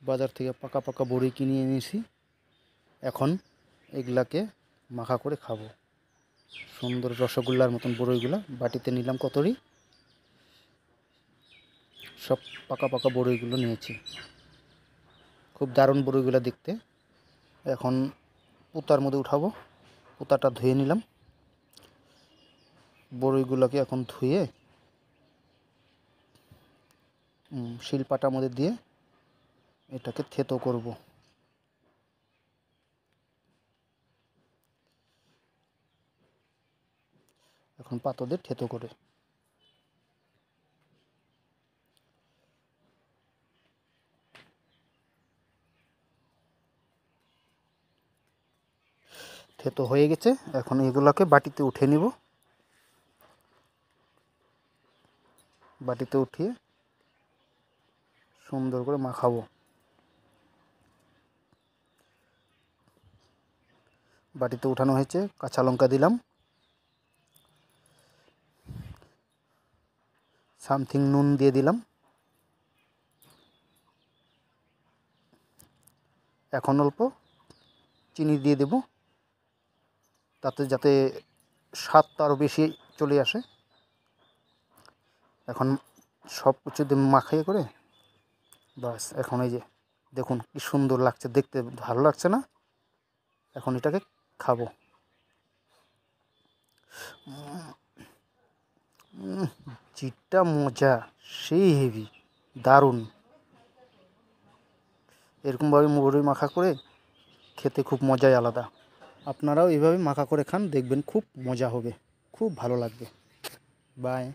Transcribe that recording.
বাজার থেকে পাকা পাকা বড়ি কিনে এনেছি। এখন এগুলাকে মাখা করে খাবো। সুন্দর রসগোল্লার মতন বড়ইগুলা বাটিতে নিলাম কতরি, সব পাকা পাকা বড়ইগুলো নিয়েছি। খুব দারুণ বড়ইগুলো দেখতে। এখন পুতার মধ্যে উঠাবো। পুতাটা ধুয়ে নিলাম। বড়ইগুলোকে এখন ধুয়ে শিলপাটার মধ্যে দিয়ে এটাকে থেতো করব। এখন পাতা দিয়ে থেতো করে থেতো হয়ে গেছে। এখন এগুলোকে বাটিতে উঠে নিব। বাটিতে উঠিয়ে সুন্দর করে মাখাবো। বাটিতে উঠানো হয়েছে। কাঁচা লঙ্কা দিলাম, সামথিং নুন দিয়ে দিলাম। এখন অল্প চিনি দিয়ে দেব, তাতে যাতে স্বাদটা আরও বেশি চলে আসে। এখন সব কিছু দিয়ে মাখিয়ে করে বাস, এখন এই যে দেখুন কি সুন্দর লাগছে দেখতে, ভালো লাগছে না? এখন এটাকে খাবো। যেটা মজা, সেই হেভি, দারুণ। এরকমভাবে বড়ি মাখা করে খেতে খুব মজাই আলাদা। আপনারাও এইভাবে মাখা করে খান, দেখবেন খুব মজা হবে, খুব ভালো লাগবে। বাই।